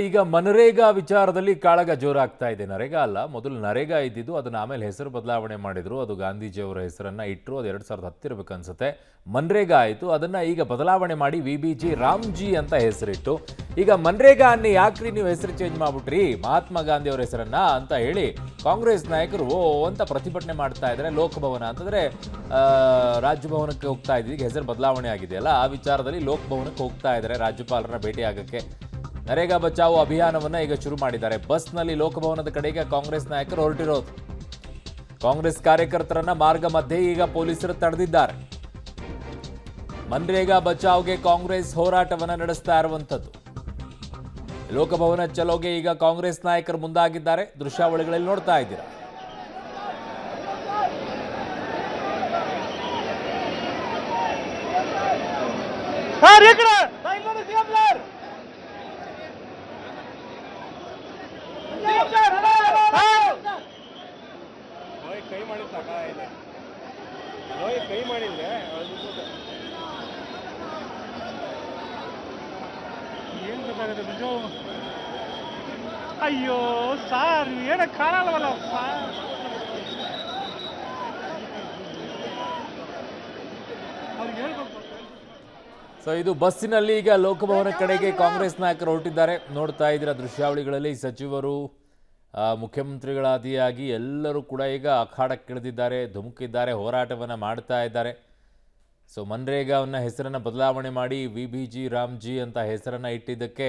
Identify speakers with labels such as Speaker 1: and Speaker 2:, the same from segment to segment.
Speaker 1: ಈಗ ಮನರೇಗಾ ವಿಚಾರದಲ್ಲಿ ಕಾಳಗ ಜೋರಾಗ್ತಾ ಇದೆ. ನರೇಗಾ ಅಲ್ಲ, ಮೊದಲು ನರೇಗಾ ಇದ್ದಿದ್ದು, ಅದನ್ನ ಆಮೇಲೆ ಹೆಸರು ಬದಲಾವಣೆ ಮಾಡಿದ್ರು. ಅದು ಗಾಂಧೀಜಿಯವರ ಹೆಸರನ್ನ ಇಟ್ಟರು. ಅದು 2010 ಇರಬೇಕು ಅನ್ಸುತ್ತೆ. ಮನ್ರೇಗಾ ಆಯಿತು. ಅದನ್ನ ಈಗ ಬದಲಾವಣೆ ಮಾಡಿ ವಿಬಿಜಿ ರಾಮ್ಜಿ ಅಂತ ಹೆಸರಿಟ್ಟು, ಈಗ ಮನ್ರೇಗಾ ಅನ್ನಿ ಯಾಕ್ರಿ ನೀವು ಹೆಸರು ಚೇಂಜ್ ಮಾಡ್ಬಿಟ್ರಿ ಮಹಾತ್ಮ ಗಾಂಧಿ ಅವರ ಹೆಸರನ್ನ ಅಂತ ಹೇಳಿ ಕಾಂಗ್ರೆಸ್ ನಾಯಕರು ಓ ಅಂತ ಪ್ರತಿಭಟನೆ ಮಾಡ್ತಾ ಇದ್ದಾರೆ. ಲೋಕಭವನ ಅಂತಂದ್ರೆ ರಾಜಭವನಕ್ಕೆ ಹೋಗ್ತಾ ಇದ್ದೀವಿ. ಹೆಸರು ಬದಲಾವಣೆ ಆಗಿದೆಯಲ್ಲ, ಆ ವಿಚಾರದಲ್ಲಿ ಲೋಕಭವನಕ್ಕೆ ಹೋಗ್ತಾ ಇದ್ದಾರೆ ರಾಜ್ಯಪಾಲರನ್ನ ಭೇಟಿ ಆಗಕ್ಕೆ. ನರೇಗಾ ಬಚಾವೋ ಅಭಿಯಾನವನ್ನ ಈಗ ಶುರು ಮಾಡಿದ್ದಾರೆ. ಬಸ್ನಲ್ಲಿ ಲೋಕಭವನದ ಕಡೆಗೆ ಕಾಂಗ್ರೆಸ್ ನಾಯಕರು ಹೊರಟಿರೋದು. ಕಾಂಗ್ರೆಸ್ ಕಾರ್ಯಕರ್ತರನ್ನ ಮಾರ್ಗ ಮಧ್ಯೆ ಈಗ ಪೊಲೀಸರು ತಡೆದಿದ್ದಾರೆ. ಮನ್ರೇಗಾ ಬಚಾವ್ಗೆ ಕಾಂಗ್ರೆಸ್ ಹೋರಾಟವನ್ನ ನಡೆಸ್ತಾ ಇರುವಂತದ್ದು. ಲೋಕಭವನ ಚಲೋಗೆ ಈಗ ಕಾಂಗ್ರೆಸ್ ನಾಯಕರು ಮುಂದಾಗಿದ್ದಾರೆ. ದೃಶ್ಯಾವಳಿಗಳಲ್ಲಿ ನೋಡ್ತಾ ಇದ್ದೀರಾ.
Speaker 2: ಕೈ ಮಾಡಿ ಸಾಕಾಗಿದೆ. ಕೈ ಮಾಡಿದ್ರೆ ಏನ್ ಬೇಕಾಗುತ್ತೆ ಬಿಜು. ಅಯ್ಯೋ ಸಾರ್ ಏನ ಕಾಣಲ್ವಲ್ಲ ಸಾರ್. ಅವ್ರಿಗೆ ಹೇಳ್ಬೇಕು.
Speaker 1: ಸೊ ಇದು ಬಸ್ಸಿನಲ್ಲಿ ಈಗ ಲೋಕಭವನ ಕಡೆಗೆ ಕಾಂಗ್ರೆಸ್ ನಾಯಕರು ಹೊರಟಿದ್ದಾರೆ. ನೋಡ್ತಾ ಇದ್ದೀರಾ ದೃಶ್ಯಾವಳಿಗಳಲ್ಲಿ. ಸಚಿವರು, ಮುಖ್ಯಮಂತ್ರಿಗಳಾದಿಯಾಗಿ ಎಲ್ಲರೂ ಕೂಡ ಈಗ ಅಖಾಡಕ್ಕಿಳಿದಿದ್ದಾರೆ, ಧುಮುಕಿದ್ದಾರೆ, ಹೋರಾಟವನ್ನು ಮಾಡ್ತಾ ಇದ್ದಾರೆ. ಸೊ ಮನ್ರೇಗಾವನ್ನು ಹೆಸರನ್ನು ಬದಲಾವಣೆ ಮಾಡಿ ವಿಬಿಜಿ ರಾಮ್ಜಿ ಅಂತ ಹೆಸರನ್ನು ಇಟ್ಟಿದ್ದಕ್ಕೆ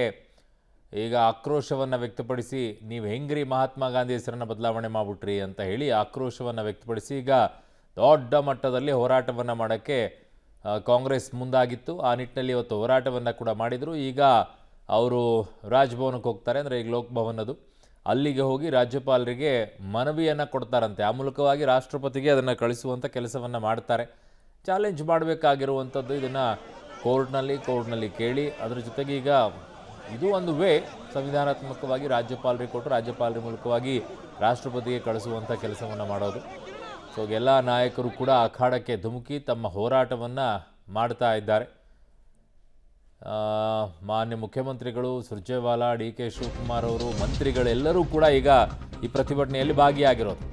Speaker 1: ಈಗ ಆಕ್ರೋಶವನ್ನು ವ್ಯಕ್ತಪಡಿಸಿ, ನೀವು ಹೆಂಗ್ರಿ ಮಹಾತ್ಮ ಗಾಂಧಿ ಹೆಸರನ್ನು ಬದಲಾವಣೆ ಮಾಡಿಬಿಟ್ರಿ ಅಂತ ಹೇಳಿ ಆಕ್ರೋಶವನ್ನು ವ್ಯಕ್ತಪಡಿಸಿ ಈಗ ದೊಡ್ಡ ಮಟ್ಟದಲ್ಲಿ ಹೋರಾಟವನ್ನು ಮಾಡೋಕ್ಕೆ ಕಾಂಗ್ರೆಸ್ ಮುಂದಾಗಿತ್ತು. ಆ ನಿಟ್ಟಿನಲ್ಲಿ ಇವತ್ತು ಹೋರಾಟವನ್ನು ಕೂಡ ಮಾಡಿದರು. ಈಗ ಅವರು ರಾಜಭವನಕ್ಕೆ ಹೋಗ್ತಾರೆ, ಅಂದರೆ ಈಗ ಲೋಕಭವನದು. ಅಲ್ಲಿಗೆ ಹೋಗಿ ರಾಜ್ಯಪಾಲರಿಗೆ ಮನವಿಯನ್ನು ಕೊಡ್ತಾರಂತೆ. ಆ ಮೂಲಕವಾಗಿ ರಾಷ್ಟ್ರಪತಿಗೆ ಅದನ್ನು ಕಳಿಸುವಂಥ ಕೆಲಸವನ್ನು ಮಾಡ್ತಾರೆ. ಚಾಲೆಂಜ್ ಮಾಡಬೇಕಾಗಿರುವಂಥದ್ದು ಇದನ್ನು ಕೋರ್ಟ್ನಲ್ಲಿ ಕೇಳಿ, ಅದರ ಜೊತೆಗೆ ಈಗ ಇದು ಒಂದು ವೇ ಸಂವಿಧಾನಾತ್ಮಕವಾಗಿ ರಾಜ್ಯಪಾಲರಿಗೆ ಕೊಟ್ಟು ರಾಜ್ಯಪಾಲರ ಮೂಲಕವಾಗಿ ರಾಷ್ಟ್ರಪತಿಗೆ ಕಳಿಸುವಂಥ ಕೆಲಸವನ್ನು ಮಾಡೋದು. ಸೊ ಎಲ್ಲ ನಾಯಕರು ಕೂಡ ಅಖಾಡಕ್ಕೆ ಧುಮುಕಿ ತಮ್ಮ ಹೋರಾಟವನ್ನು ಮಾಡ್ತಾ ಇದ್ದಾರೆ. ಮಾನ್ಯ ಮುಖ್ಯಮಂತ್ರಿಗಳು ಸುರ್ಜೇವಾಲಾ, ಡಿ ಕೆ ಶಿವಕುಮಾರ್ ಅವರು, ಮಂತ್ರಿಗಳೆಲ್ಲರೂ ಕೂಡ ಈಗ ಈ ಪ್ರತಿಭಟನೆಯಲ್ಲಿ ಭಾಗಿಯಾಗಿರೋದು.